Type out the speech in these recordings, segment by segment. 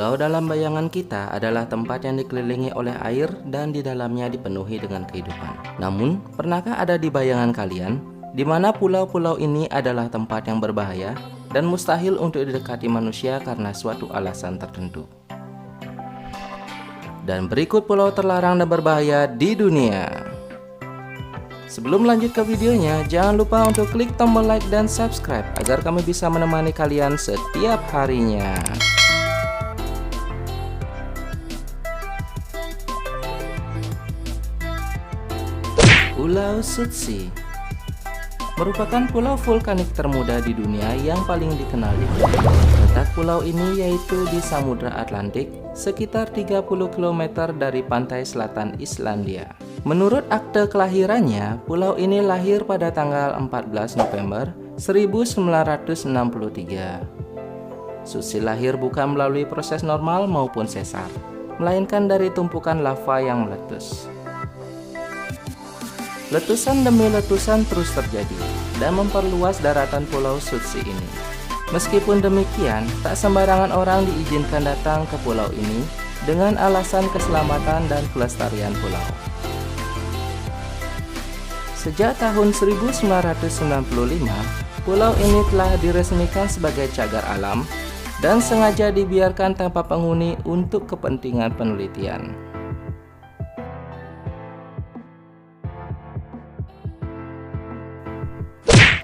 Pulau dalam bayangan kita adalah tempat yang dikelilingi oleh air dan di dalamnya dipenuhi dengan kehidupan. Namun, pernahkah ada di bayangan kalian, di mana pulau-pulau ini adalah tempat yang berbahaya dan mustahil untuk didekati manusia karena suatu alasan tertentu? Dan berikut pulau terlarang dan berbahaya di dunia. Sebelum lanjut ke videonya, jangan lupa untuk klik tombol like dan subscribe agar kami bisa menemani kalian setiap harinya. Pulau Sutsi merupakan pulau vulkanik termuda di dunia yang paling dikenal di dunia. Letak pulau ini yaitu di Samudra Atlantik, sekitar 30 km dari pantai selatan Islandia. Menurut akte kelahirannya, pulau ini lahir pada tanggal 14 November 1963. Sutsi lahir bukan melalui proses normal maupun sesar, melainkan dari tumpukan lava yang meletus. Letusan demi letusan terus terjadi dan memperluas daratan pulau Sutsi ini. Meskipun demikian, tak sembarangan orang diizinkan datang ke pulau ini dengan alasan keselamatan dan kelestarian pulau. Sejak tahun 1995, pulau ini telah diresmikan sebagai cagar alam dan sengaja dibiarkan tanpa penghuni untuk kepentingan penelitian.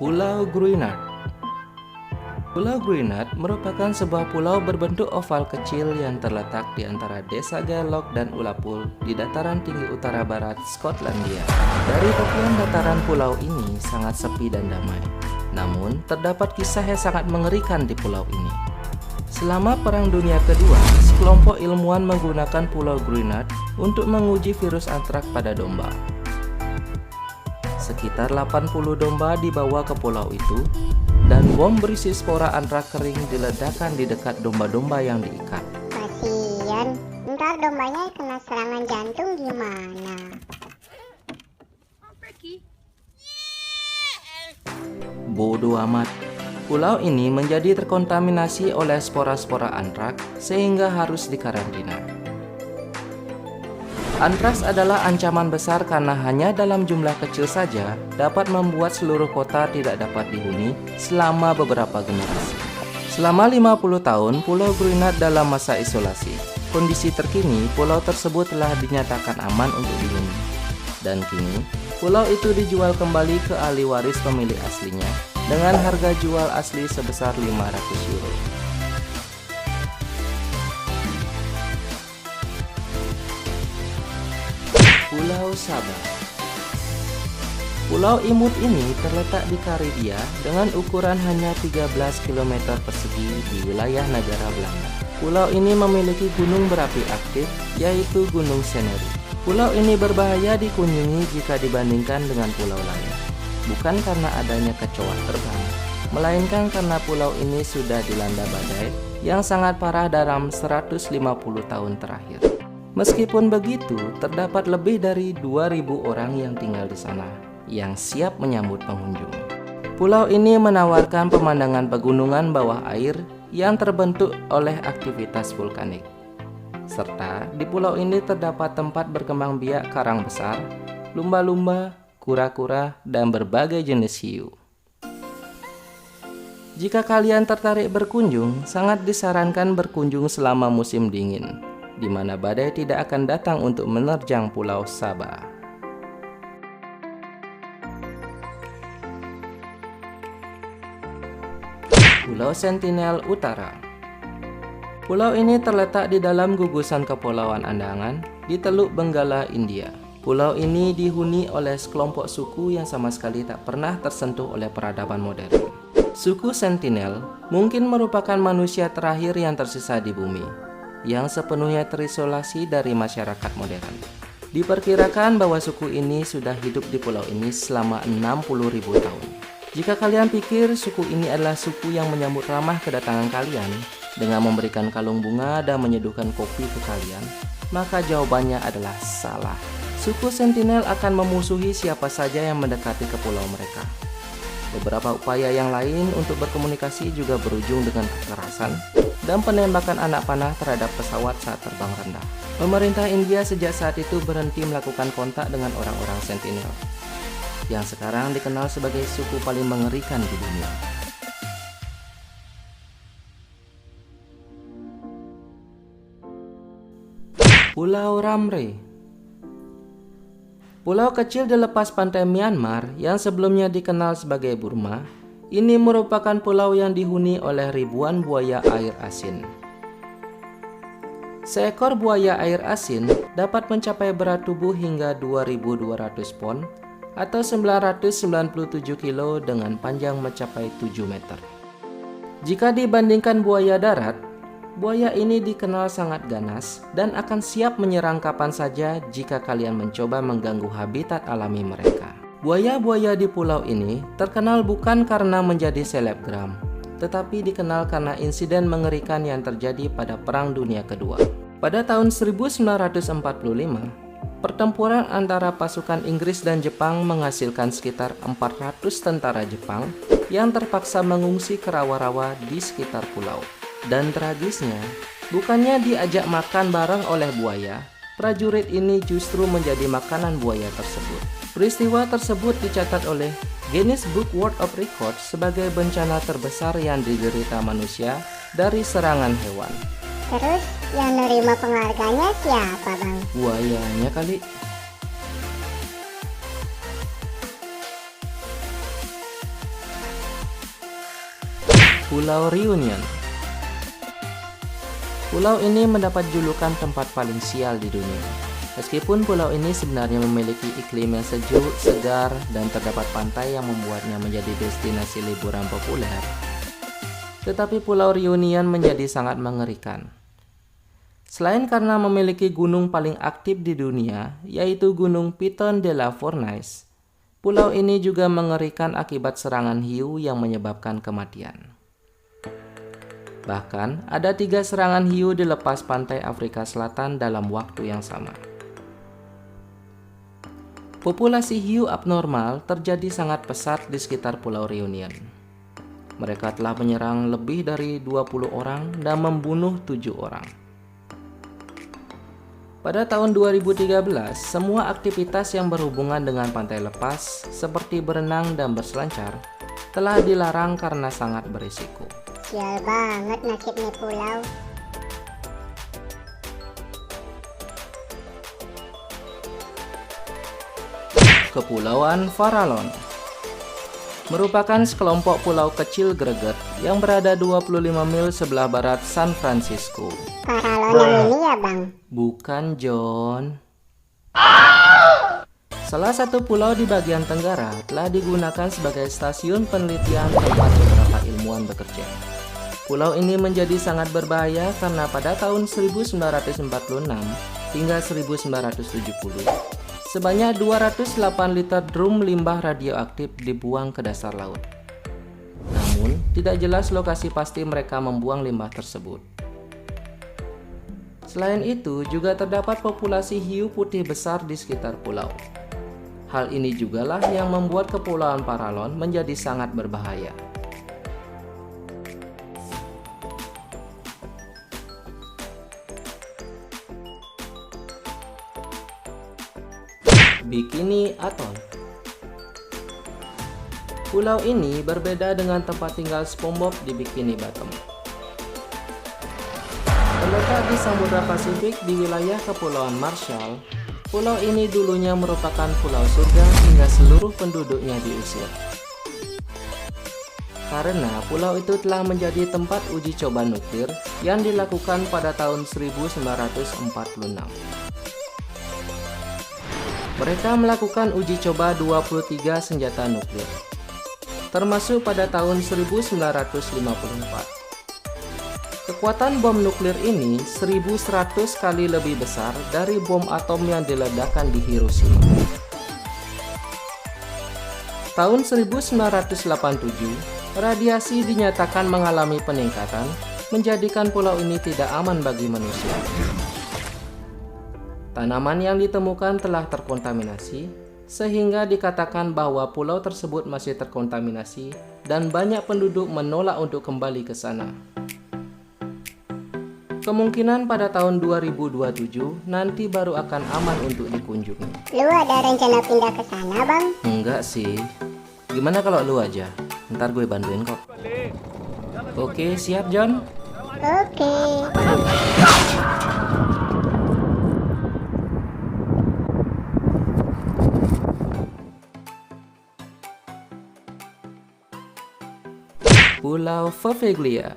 Pulau Gruinard. Pulau Gruinard merupakan sebuah pulau berbentuk oval kecil yang terletak di antara desa Gaelloch dan Ullapool di dataran tinggi utara barat Skotlandia. Dari tepian dataran pulau ini sangat sepi dan damai. Namun, terdapat kisah yang sangat mengerikan di pulau ini. Selama Perang Dunia Kedua, sekelompok ilmuwan menggunakan Pulau Gruinard untuk menguji virus antrak pada domba. Sekitar 80 domba dibawa ke pulau itu, dan bom berisi spora antrak kering diledakkan di dekat domba-domba yang diikat. Kasian, ntar dombanya kena serangan jantung gimana? Bodoh amat. Pulau ini menjadi terkontaminasi oleh spora-spora antrak sehingga harus dikarantina. Antraks adalah ancaman besar karena hanya dalam jumlah kecil saja dapat membuat seluruh kota tidak dapat dihuni selama beberapa generasi. Selama 50 tahun, Pulau Gruinard dalam masa isolasi. Kondisi terkini, pulau tersebut telah dinyatakan aman untuk dihuni. Dan kini, pulau itu dijual kembali ke ahli waris pemilik aslinya dengan harga jual asli sebesar 500 euro. Pulau Saba. Pulau imut ini terletak di Karibia dengan ukuran hanya 13 km persegi di wilayah negara Belanda. Pulau ini memiliki gunung berapi aktif, yaitu Gunung Semeru. Pulau ini berbahaya dikunjungi jika dibandingkan dengan pulau lain. Bukan karena adanya kecoa terbang, melainkan karena pulau ini sudah dilanda badai yang sangat parah dalam 150 tahun terakhir. Meskipun begitu, terdapat lebih dari 2.000 orang yang tinggal di sana, yang siap menyambut pengunjung. Pulau ini menawarkan pemandangan pegunungan bawah air yang terbentuk oleh aktivitas vulkanik. Serta di pulau ini terdapat tempat berkembang biak karang besar, lumba-lumba, kura-kura, dan berbagai jenis hiu. Jika kalian tertarik berkunjung, sangat disarankan berkunjung selama musim dingin, di mana badai tidak akan datang untuk menerjang Pulau Saba. Pulau Sentinel Utara. Pulau ini terletak di dalam gugusan Kepulauan Andaman di Teluk Benggala, India. Pulau ini dihuni oleh sekelompok suku yang sama sekali tak pernah tersentuh oleh peradaban modern. Suku Sentinel mungkin merupakan manusia terakhir yang tersisa di bumi, yang sepenuhnya terisolasi dari masyarakat modern. Diperkirakan bahwa suku ini sudah hidup di pulau ini selama 60.000 tahun. Jika kalian pikir suku ini adalah suku yang menyambut ramah kedatangan kalian dengan memberikan kalung bunga dan menyeduhkan kopi ke kalian, maka jawabannya adalah salah. Suku Sentinel akan memusuhi siapa saja yang mendekati ke pulau mereka. Beberapa upaya yang lain untuk berkomunikasi juga berujung dengan kekerasan dan penembakan anak panah terhadap pesawat saat terbang rendah. Pemerintah India sejak saat itu berhenti melakukan kontak dengan orang-orang Sentinel, yang sekarang dikenal sebagai suku paling mengerikan di dunia. Pulau Ramree. Pulau kecil di lepas pantai Myanmar yang sebelumnya dikenal sebagai Burma, ini merupakan pulau yang dihuni oleh ribuan buaya air asin. Seekor buaya air asin dapat mencapai berat tubuh hingga 2.200 pon atau 997 kilo dengan panjang mencapai 7 meter. Jika dibandingkan buaya darat, buaya ini dikenal sangat ganas dan akan siap menyerang kapan saja jika kalian mencoba mengganggu habitat alami mereka. Buaya-buaya di pulau ini terkenal bukan karena menjadi selebgram, tetapi dikenal karena insiden mengerikan yang terjadi pada Perang Dunia Kedua. Pada tahun 1945, pertempuran antara pasukan Inggris dan Jepang menghasilkan sekitar 400 tentara Jepang yang terpaksa mengungsi ke rawa-rawa di sekitar pulau. Dan tragisnya, bukannya diajak makan bareng oleh buaya, prajurit ini justru menjadi makanan buaya tersebut. Peristiwa tersebut dicatat oleh Guinness Book World of Records sebagai bencana terbesar yang diderita manusia dari serangan hewan. Terus yang nerima penghargaannya siapa, Bang? Buayanya kali. Pulau Reunion. Pulau ini mendapat julukan tempat paling sial di dunia. Meskipun pulau ini sebenarnya memiliki iklim yang sejuk, segar, dan terdapat pantai yang membuatnya menjadi destinasi liburan populer, tetapi Pulau Reunion menjadi sangat mengerikan. Selain karena memiliki gunung paling aktif di dunia, yaitu Gunung Piton de la Fournaise, pulau ini juga mengerikan akibat serangan hiu yang menyebabkan kematian. Bahkan, ada 3 serangan hiu di lepas pantai Afrika Selatan dalam waktu yang sama. Populasi hiu abnormal terjadi sangat pesat di sekitar Pulau Reunion. Mereka telah menyerang lebih dari 20 orang dan membunuh 7 orang. Pada tahun 2013, semua aktivitas yang berhubungan dengan pantai lepas, seperti berenang dan berselancar, telah dilarang karena sangat berisiko. Sial banget nasibnya pulau. Kepulauan Farallon merupakan sekelompok pulau kecil greget yang berada 25 mil sebelah barat San Francisco. Farallon yang ini ya, Bang? Bukan, John. Salah satu pulau di bagian tenggara telah digunakan sebagai stasiun penelitian tempat beberapa ilmuwan bekerja. Pulau ini menjadi sangat berbahaya karena pada tahun 1946 hingga 1970, sebanyak 208 liter drum limbah radioaktif dibuang ke dasar laut. Namun, tidak jelas lokasi pasti mereka membuang limbah tersebut. Selain itu, juga terdapat populasi hiu putih besar di sekitar pulau. Hal ini jugalah yang membuat Kepulauan Farallon menjadi sangat berbahaya. Bikini Atoll. Pulau ini berbeda dengan tempat tinggal SpongeBob di Bikini Bottom. Terletak di Samudra Pasifik di wilayah Kepulauan Marshall, pulau ini dulunya merupakan pulau surga hingga seluruh penduduknya diusir. Karena pulau itu telah menjadi tempat uji coba nuklir yang dilakukan pada tahun 1946. Mereka melakukan uji coba 23 senjata nuklir, termasuk pada tahun 1954. Kekuatan bom nuklir ini 1.100 kali lebih besar dari bom atom yang diledakkan di Hiroshima. Tahun 1987, radiasi dinyatakan mengalami peningkatan, menjadikan pulau ini tidak aman bagi manusia. Tanaman yang ditemukan telah terkontaminasi, sehingga dikatakan bahwa pulau tersebut masih terkontaminasi dan banyak penduduk menolak untuk kembali ke sana. Kemungkinan pada tahun 2027 nanti baru akan aman untuk dikunjungi. Lu ada rencana pindah ke sana, Bang? Enggak sih. Gimana kalau lu aja? Ntar gue bantuin kok. Oke, siap John? Oke. Pulau Faveglia.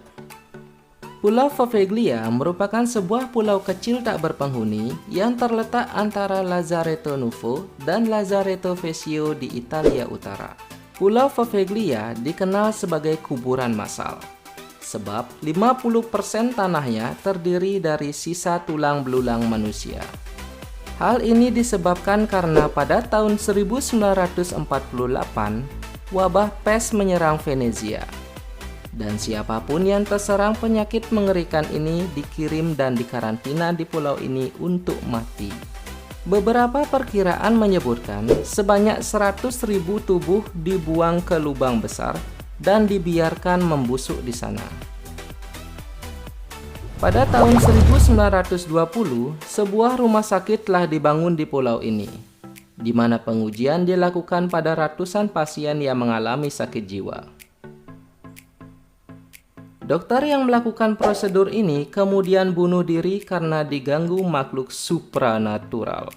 Pulau Faveglia merupakan sebuah pulau kecil tak berpenghuni yang terletak antara Lazzaretto Nuovo dan Lazzaretto Vecchio di Italia Utara. Pulau Faveglia dikenal sebagai kuburan massal, sebab 50% tanahnya terdiri dari sisa tulang belulang manusia. Hal ini disebabkan karena pada tahun 1948, wabah pes menyerang Venezia. Dan siapapun yang terserang penyakit mengerikan ini dikirim dan dikarantina di pulau ini untuk mati. Beberapa perkiraan menyebutkan sebanyak 100.000 tubuh dibuang ke lubang besar dan dibiarkan membusuk di sana. Pada tahun 1920, sebuah rumah sakit telah dibangun di pulau ini, di mana pengujian dilakukan pada ratusan pasien yang mengalami sakit jiwa. Dokter yang melakukan prosedur ini kemudian bunuh diri karena diganggu makhluk supranatural.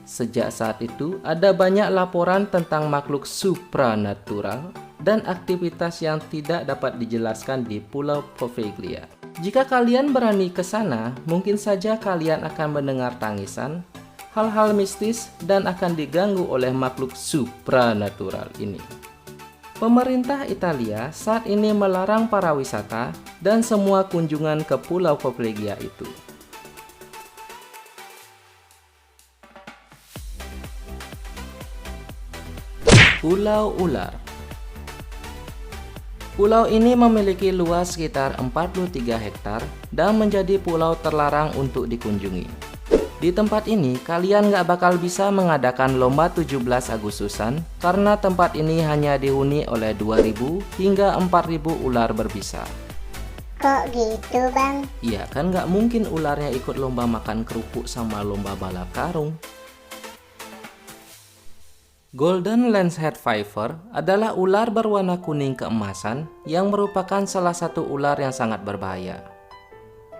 Sejak saat itu, ada banyak laporan tentang makhluk supranatural dan aktivitas yang tidak dapat dijelaskan di Pulau Faveglia. Jika kalian berani ke sana, mungkin saja kalian akan mendengar tangisan, hal-hal mistis, dan akan diganggu oleh makhluk supranatural ini. Pemerintah Italia saat ini melarang para wisata dan semua kunjungan ke Pulau Faveglia itu. Pulau Ular. Pulau ini memiliki luas sekitar 43 hektar dan menjadi pulau terlarang untuk dikunjungi. Di tempat ini, kalian nggak bakal bisa mengadakan lomba 17 Agustusan karena tempat ini hanya dihuni oleh 2.000 hingga 4.000 ular berbisa. Kok gitu, Bang? Iya kan nggak mungkin ularnya ikut lomba makan kerupuk sama lomba balap karung. Golden Lancehead Viper adalah ular berwarna kuning keemasan yang merupakan salah satu ular yang sangat berbahaya.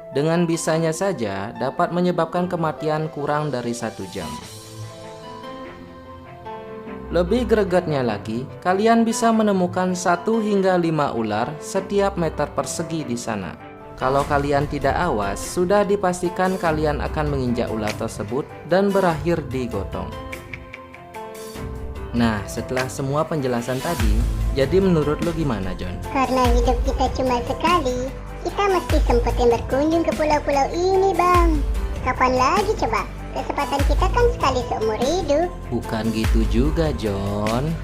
Dengan bisanya saja dapat menyebabkan kematian kurang dari 1 jam. Lebih gregetnya lagi, kalian bisa menemukan 1 hingga 5 ular setiap meter persegi di sana. Kalau kalian tidak awas, sudah dipastikan kalian akan menginjak ular tersebut dan berakhir digotong. Nah, setelah semua penjelasan tadi, jadi menurut lo gimana, John? Karena hidup kita cuma sekali, kita mesti sempetin berkunjung ke pulau-pulau ini, Bang. Kapan lagi coba? Kesempatan kita kan sekali seumur hidup. Bukan gitu juga, John.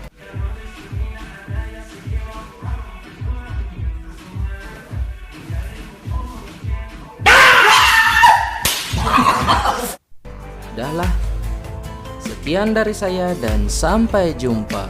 Udahlah. Sekian dari saya dan sampai jumpa.